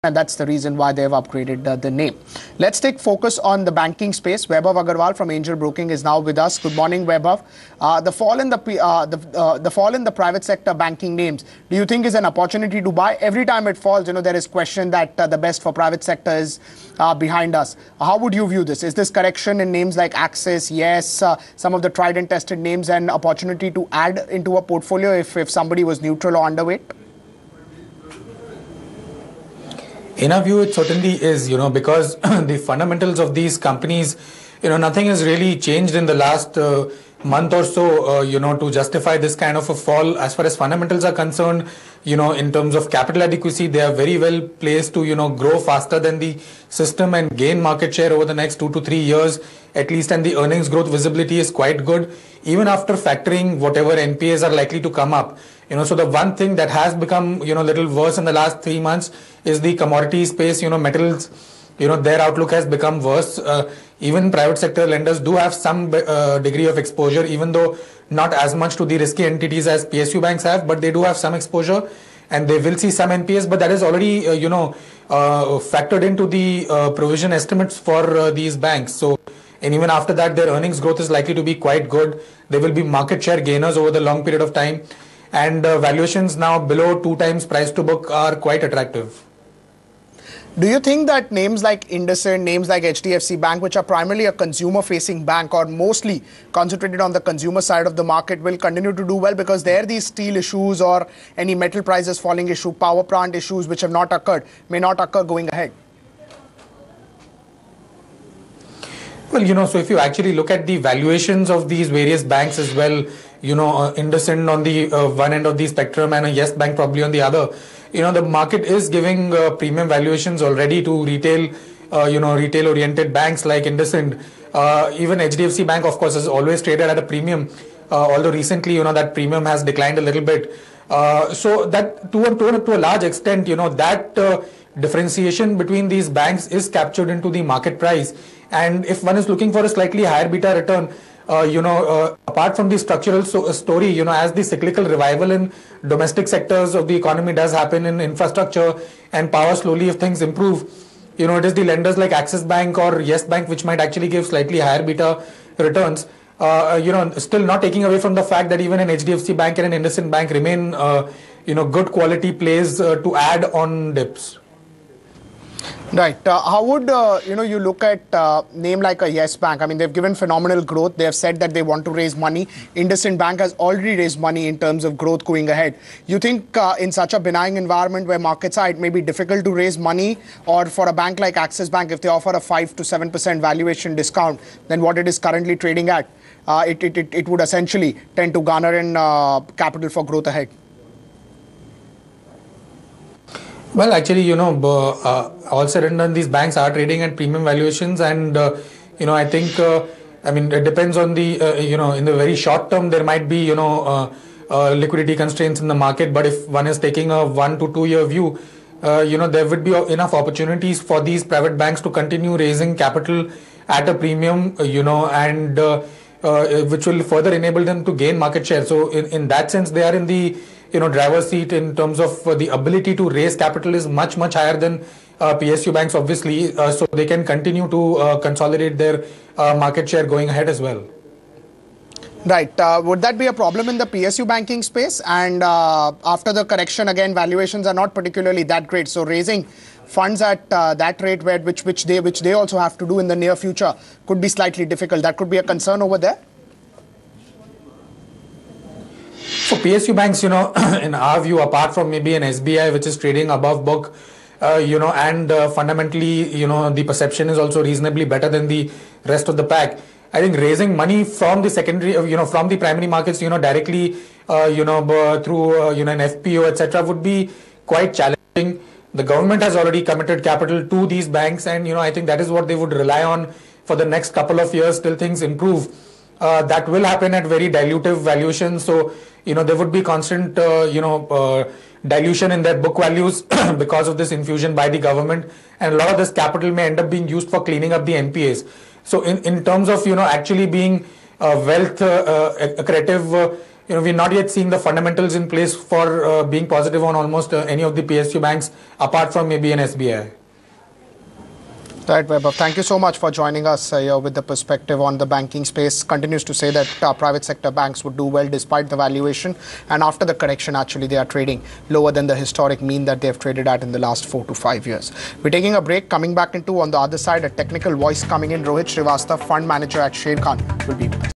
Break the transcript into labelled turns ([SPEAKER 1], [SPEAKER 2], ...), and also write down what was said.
[SPEAKER 1] and that's the reason why they've upgraded the name. Let's take focus on the banking space. Vaibhav Agarwal from Angel Broking is now with us. Good morning, Vaibhav. The fall in the private sector banking names, do you think is an opportunity to buy? Every time it falls, there is question that the best for private sector is behind us. How would you view this? Is this correction in names like Axis, Yes, some of the tried and tested names, an opportunity to add into a portfolio if somebody was neutral or underweight?
[SPEAKER 2] In our view, it certainly is, because the fundamentals of these companies, nothing has really changed in the last month or so, to justify this kind of a fall. As far as fundamentals are concerned, in terms of capital adequacy, they are very well placed to, grow faster than the system and gain market share over the next 2 to 3 years, at least, and the earnings growth visibility is quite good, even after factoring whatever NPAs are likely to come up. So the one thing that has become, little worse in the last 3 months is the commodity space, metals, their outlook has become worse. Even private sector lenders do have some degree of exposure, even though not as much to the risky entities as PSU banks have, but they do have some exposure and they will see some NPAs, but that is already, factored into the provision estimates for these banks. So, and even after that, their earnings growth is likely to be quite good. They will be market share gainers over the long period of time. And valuations now below 2 times price to book are quite attractive.
[SPEAKER 1] Do you think that names like IndusInd, names like HDFC Bank, which are primarily a consumer-facing bank or mostly concentrated on the consumer side of the market, will continue to do well because there these steel issues or any metal prices falling issue, power plant issues which have not occurred, may not occur going ahead?
[SPEAKER 2] Well, so if you actually look at the valuations of these various banks as well, IndusInd on the one end of the spectrum and a Yes Bank probably on the other, the market is giving premium valuations already to retail, retail-oriented banks like IndusInd. Even HDFC Bank, of course, has always traded at a premium, although recently, that premium has declined a little bit. So that to a large extent, that differentiation between these banks is captured into the market price. And if one is looking for a slightly higher beta return, apart from the structural story, as the cyclical revival in domestic sectors of the economy does happen in infrastructure and power slowly if things improve, it is the lenders like Axis Bank or Yes Bank which might actually give slightly higher beta returns. Still not taking away from the fact that even an HDFC Bank and an IndusInd Bank remain, good quality plays to add on dips.
[SPEAKER 1] Right. How would, you look at name like a Yes Bank? I mean, they've given phenomenal growth. They have said that they want to raise money. IndusInd Bank has already raised money in terms of growth going ahead. You think in such a benign environment where markets are, it may be difficult to raise money, or for a bank like Axis Bank, if they offer a 5 to 7% valuation discount than what it is currently trading at, it would essentially tend to garner in capital for growth ahead?
[SPEAKER 2] Well, actually, all said and done, these banks are trading at premium valuations, and I think, it depends on the, in the very short term, there might be, liquidity constraints in the market. But if one is taking a 1 to 2 year view, there would be enough opportunities for these private banks to continue raising capital at a premium, and which will further enable them to gain market share. So in that sense, they are in the driver's seat in terms of the ability to raise capital is much higher than PSU banks, obviously, so they can continue to consolidate their market share going ahead as well.
[SPEAKER 1] Right. Would that be a problem in the PSU banking space? And after the correction, again, valuations are not particularly that great. So raising funds at that rate, which they also have to do in the near future, could be slightly difficult. That could be a concern over there.
[SPEAKER 2] For PSU banks, in our view, apart from maybe an SBI which is trading above book, and fundamentally, the perception is also reasonably better than the rest of the pack. I think raising money from the secondary, from the primary markets, directly, through, an FPO, etc., would be quite challenging. The government has already committed capital to these banks, and, I think that is what they would rely on for the next couple of years till things improve. That will happen at very dilutive valuations. So, there would be constant, dilution in their book values because of this infusion by the government. And a lot of this capital may end up being used for cleaning up the NPAs. So in terms of, actually being wealth accretive, we're not yet seeing the fundamentals in place for being positive on almost any of the PSU banks, apart from maybe an SBI.
[SPEAKER 1] Right, Vaibhav. Thank you so much for joining us here with the perspective on the banking space. Continues to say that private sector banks would do well despite the valuation. And after the correction, actually, they are trading lower than the historic mean that they have traded at in the last 4 to 5 years. We're taking a break. Coming back into, on the other side, a technical voice coming in. Rohit Srivastava, fund manager at Sharekhan, will be with us.